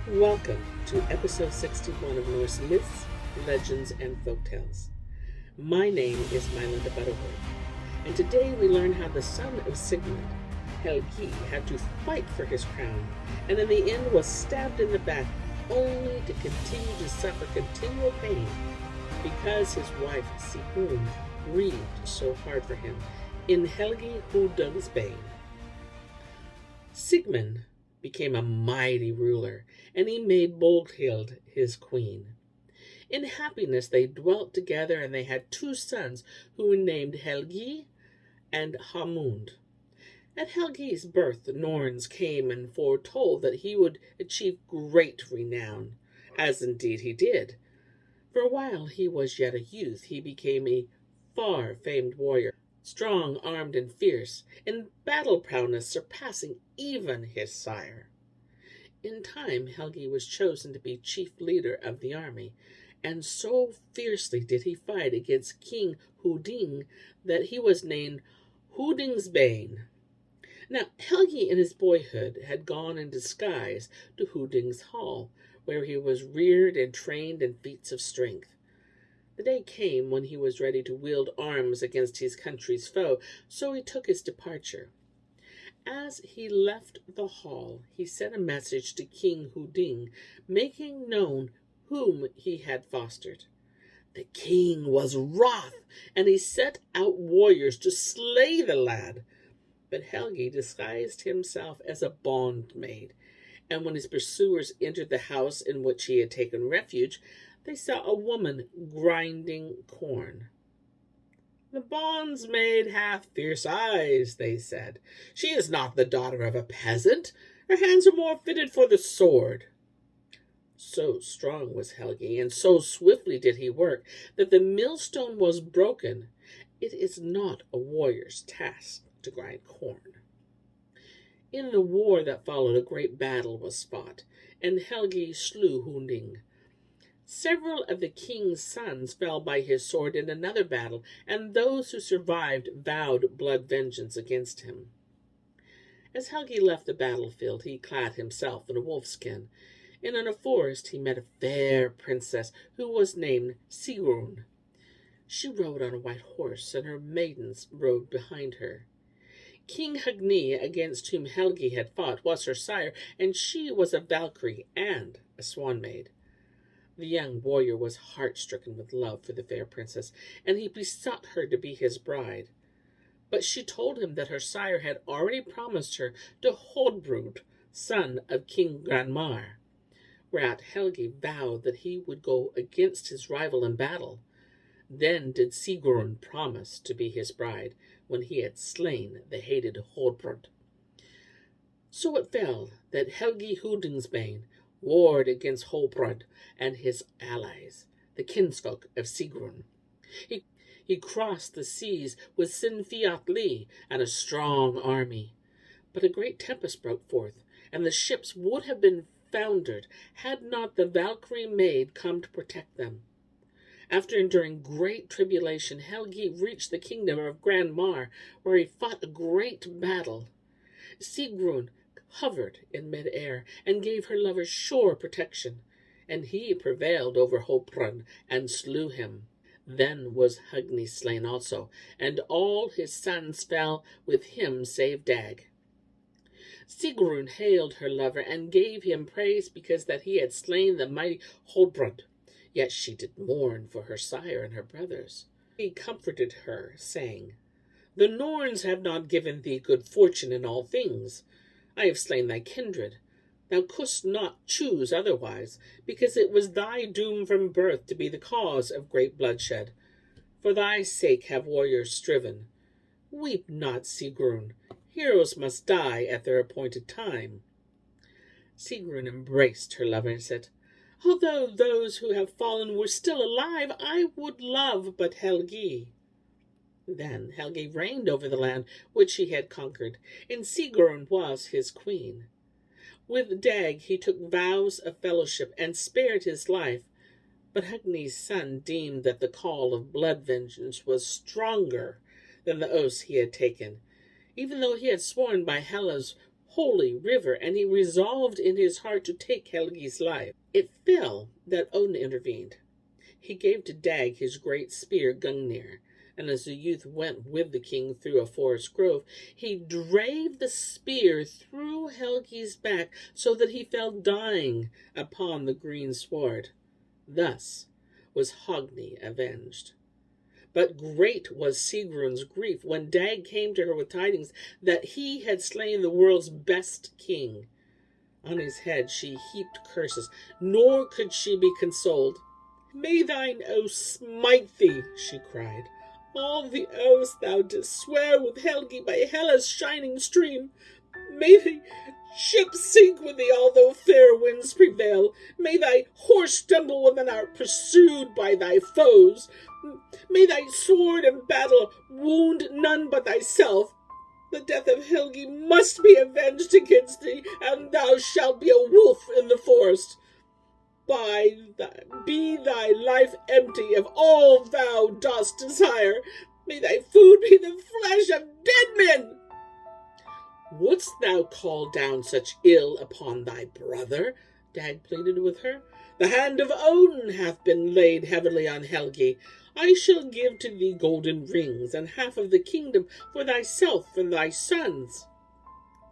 Welcome to episode 61 of Norse Myths, Legends, and Folktales. My name is MyLinda Butterworth, and today we learn how the son of Sigmund, Helgi, had to fight for his crown, and in the end was stabbed in the back, only to continue to suffer continual pain because his wife Sigrun grieved so hard for him in Helgi Hundingsbane. Sigmund became a mighty ruler, and he made Borghild his queen. In happiness they dwelt together, and they had two sons who were named Helgi and Hamund. At Helgi's birth, the Norns came and foretold that he would achieve great renown, as indeed he did. For while he was yet a youth, he became a far famed warrior, strong, armed, and fierce, in battle prowess surpassing even his sire. In time, Helgi was chosen to be chief leader of the army, and so fiercely did he fight against King Hunding that he was named Hundingsbane. Now, Helgi in his boyhood had gone in disguise to Hunding's hall, where he was reared and trained in feats of strength. The day came when he was ready to wield arms against his country's foe, so he took his departure. As he left the hall, he sent a message to King Hunding, making known whom he had fostered. The king was wroth, and he set out warriors to slay the lad. But Helgi disguised himself as a bondmaid, and when his pursuers entered the house in which he had taken refuge, they saw a woman grinding corn. "The bondsmaid hath fierce eyes," they said. "She is not the daughter of a peasant. Her hands are more fitted for the sword." So strong was Helgi, and so swiftly did he work, that the millstone was broken. It is not a warrior's task to grind corn. In the war that followed, a great battle was fought, and Helgi slew Hunding. Several of the king's sons fell by his sword in another battle, and those who survived vowed blood vengeance against him. As Helgi left the battlefield, he clad himself in a wolfskin, and in a forest he met a fair princess who was named Sigrun. She rode on a white horse, and her maidens rode behind her. King Hunding, against whom Helgi had fought, was her sire, and she was a valkyrie and a swan maid. The young warrior was heart-stricken with love for the fair princess, and he besought her to be his bride. But she told him that her sire had already promised her to Hodbrod, son of King Granmar, whereat Helgi vowed that he would go against his rival in battle. Then did Sigrun promise to be his bride, when he had slain the hated Hodbrod. So it fell that Helgi Hundingsbane warred against Hodbrod and his allies, the kinsfolk of Sigrun. He crossed the seas with Sinfiatli and a strong army. But a great tempest broke forth, and the ships would have been foundered had not the valkyrie maid come to protect them. After enduring great tribulation, Helgi reached the kingdom of Granmar, where he fought a great battle. Sigrun hovered in mid-air and gave her lover sure protection, and he prevailed over Hodbrod and slew him. Then was Hogni slain also, and all his sons fell with him save Dag. Sigrun hailed her lover and gave him praise because that he had slain the mighty Hodbrod. Yet she did mourn for her sire and her brothers. He comforted her, saying, "The Norns have not given thee good fortune in all things. I have slain thy kindred. Thou couldst not choose otherwise, because it was thy doom from birth to be the cause of great bloodshed. For thy sake have warriors striven. Weep not, Sigrun. Heroes must die at their appointed time." Sigrun embraced her lover and said, "Although those who have fallen were still alive, I would love but Helgi." Then Helgi reigned over the land which he had conquered, and Sigrun was his queen. With Dag he took vows of fellowship and spared his life, but Hogni's son deemed that the call of blood vengeance was stronger than the oaths he had taken, even though he had sworn by Hela's holy river, and he resolved in his heart to take Helgi's life. It fell that Odin intervened. He gave to Dag his great spear Gungnir, and as the youth went with the king through a forest grove, he drave the spear through Helgi's back so that he fell dying upon the green sward. Thus was Hogni avenged. But great was Sigrun's grief when Dag came to her with tidings that he had slain the world's best king. On his head she heaped curses, nor could she be consoled. "May thine oaths smite thee," she cried, "all the oaths thou didst swear with Helgi by Hela's shining stream. May thy ship sink with thee, although fair winds prevail. May thy horse stumble when thou art pursued by thy foes. May thy sword in battle wound none but thyself. The death of Helgi must be avenged against thee, and thou shalt be a wolf in the forest. Be thy life empty of all thou dost desire. May thy food be the flesh of dead men." "Wouldst thou call down such ill upon thy brother?" Dag pleaded with her. "The hand of Odin hath been laid heavily on Helgi. I shall give to thee golden rings and half of the kingdom for thyself and thy sons."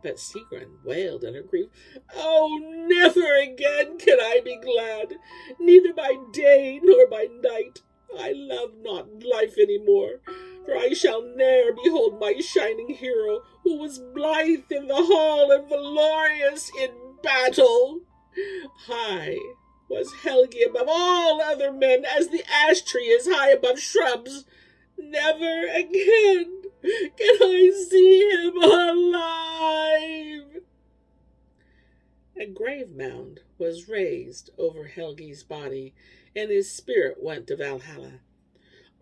But Sigrun wailed in her grief, "Oh, never again can I be glad, neither by day nor by night. I love not life any more, for I shall ne'er behold my shining hero, who was blithe in the hall and valorous in battle. High was Helgi above all other men, as the ash tree is high above shrubs. Never again can I see him alive." A grave mound was raised over Helgi's body, and his spirit went to Valhalla.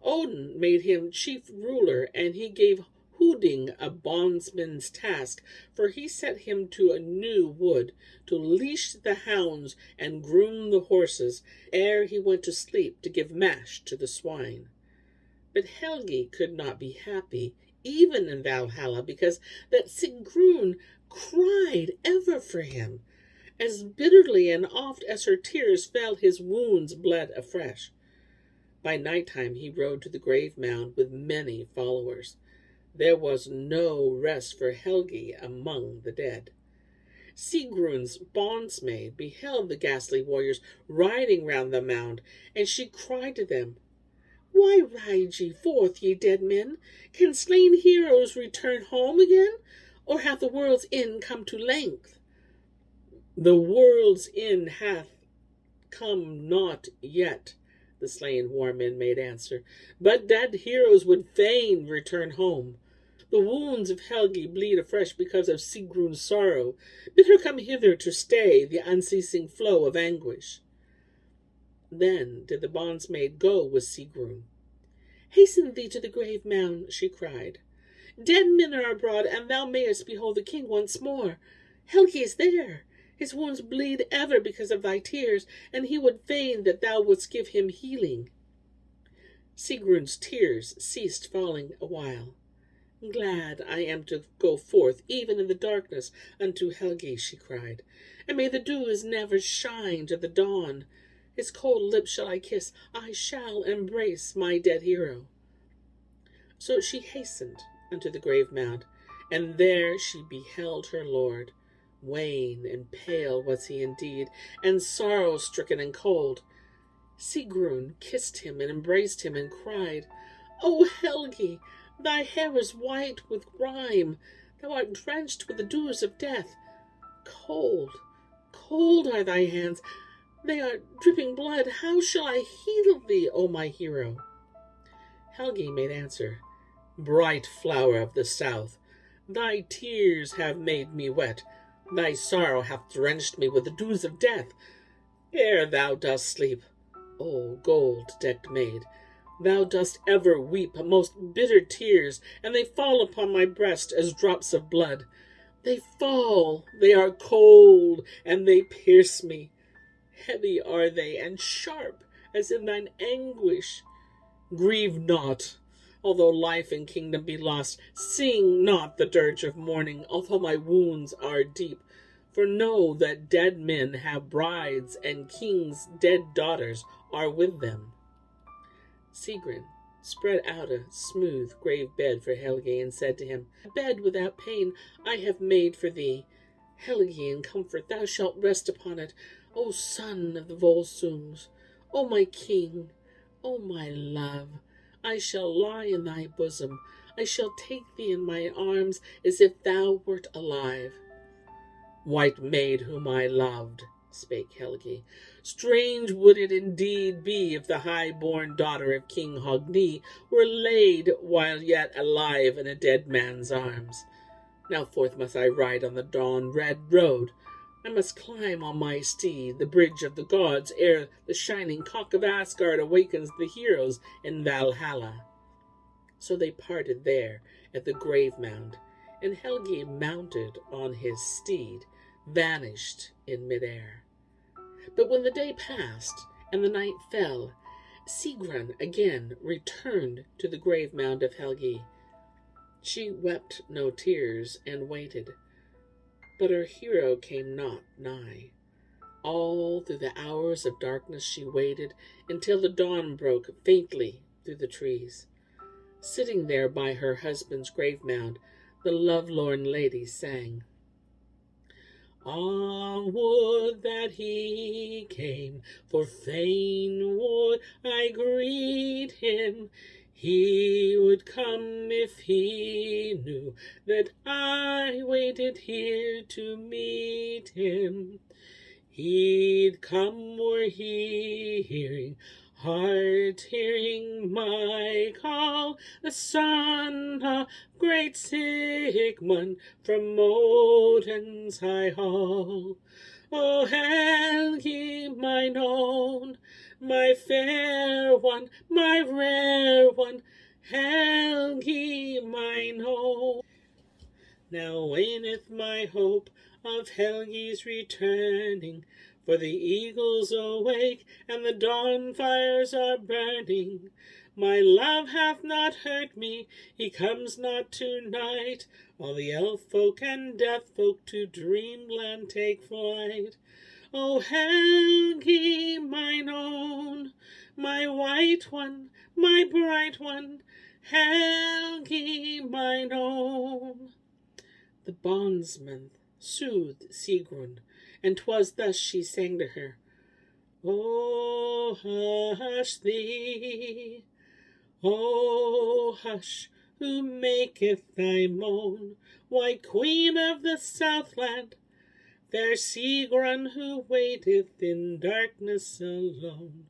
Odin made him chief ruler, and he gave Hunding a bondsman's task, for he set him to a new wood, to leash the hounds and groom the horses, ere he went to sleep to give mash to the swine. But Helgi could not be happy, even in Valhalla, because that Sigrun cried ever for him. As bitterly and oft as her tears fell, his wounds bled afresh. By night-time he rode to the grave mound with many followers. There was no rest for Helgi among the dead. Sigrun's bondsmaid beheld the ghastly warriors riding round the mound, and she cried to them, "Why ride ye forth, ye dead men? Can slain heroes return home again, or hath the world's end come to length?" "The world's end hath come not yet," the slain war men made answer, "but dead heroes would fain return home. The wounds of Helgi bleed afresh because of Sigrun's sorrow. Bid her come hither to stay the unceasing flow of anguish." Then did the bondsmaid go with Sigrun. "Hasten thee to the grave mound," she cried. "Dead men are abroad, and thou mayest behold the king once more. Helgi is there. His wounds bleed ever because of thy tears, and he would fain that thou wouldst give him healing." Sigrun's tears ceased falling a while. "Glad I am to go forth, even in the darkness, unto Helgi," she cried, "and may the dews never shine to the dawn. His cold lips shall I kiss, I shall embrace my dead hero." So she hastened unto the grave mound, and there she beheld her lord. Wan and pale was he indeed, and sorrow-stricken and cold. Sigrun kissed him and embraced him, and cried, "O Helgi, thy hair is white with rime, thou art drenched with the dews of death. Cold, cold are thy hands, they are dripping blood. How shall I heal thee, O my hero?" Helgi made answer, "Bright flower of the south, thy tears have made me wet. Thy sorrow hath drenched me with the dews of death. Ere thou dost sleep, O gold-decked maid, thou dost ever weep most bitter tears, and they fall upon my breast as drops of blood. They fall, they are cold, and they pierce me. Heavy are they, and sharp, as in thine anguish. Grieve not, Although life and kingdom be lost, sing not the dirge of mourning, although my wounds are deep. For know that dead men have brides, and kings' dead daughters are with them. Sigrun spread out a smooth grave bed for Helgi, and said to him, A bed without pain I have made for thee. Helgi, in comfort thou shalt rest upon it, O son of the Volsungs, O my king, O my love. I shall lie in thy bosom, I shall take thee in my arms, as if thou wert alive. White maid whom I loved, spake Helgi, strange would it indeed be if the high-born daughter of King Hunding were laid while yet alive in a dead man's arms. Now forth must I ride on the dawn-red road. I must climb on my steed the bridge of the gods ere the shining cock of Asgard awakens the heroes in Valhalla. So they parted there at the grave mound, and Helgi, mounted on his steed, vanished in midair. But when the day passed and the night fell, Sigrun again returned to the grave mound of Helgi. She wept no tears and waited, but her hero came not nigh. All through the hours of darkness she waited, until the dawn broke faintly through the trees. Sitting there by her husband's grave mound, the lovelorn lady sang, Ah, would that he came, for fain would I greet him. He would come if he knew that I waited here to meet him. He'd come were he hearing my call, the son of great Sigmund from Odin's high hall. O Helgi, mine own, my fair one, my rare one, Helgi, mine own. Now waneth my hope of Helgi's returning, for the eagles awake, and the dawn fires are burning. My love hath not hurt me, he comes not tonight. All the elf folk and death folk to dreamland take flight. O Helgi, mine own, my white one, my bright one, Helgi, mine own. The bondsman soothed Sigrun, and 'twas thus she sang to her, O hush thee, O hush, who maketh thy moan, white queen of the Southland, fair Sigrun, who waiteth in darkness alone.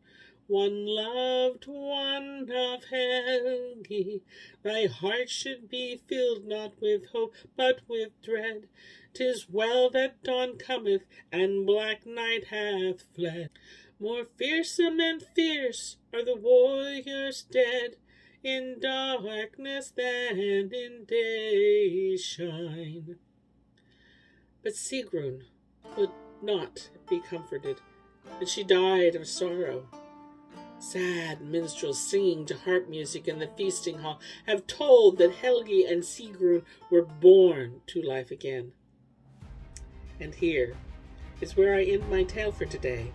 One loved one of Helgi, thy heart should be filled not with hope, but with dread. 'Tis well that dawn cometh, and black night hath fled. More fearsome and fierce are the warriors dead, in darkness than in day's shine. But Sigrun would not be comforted, and she died of sorrow. Sad minstrels singing to harp music in the feasting hall have told that Helgi and Sigrun were born to life again. And here is where I end my tale for today.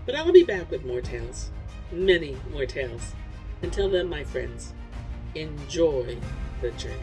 But I'll be back with more tales, many more tales. Until then, my friends, enjoy the journey.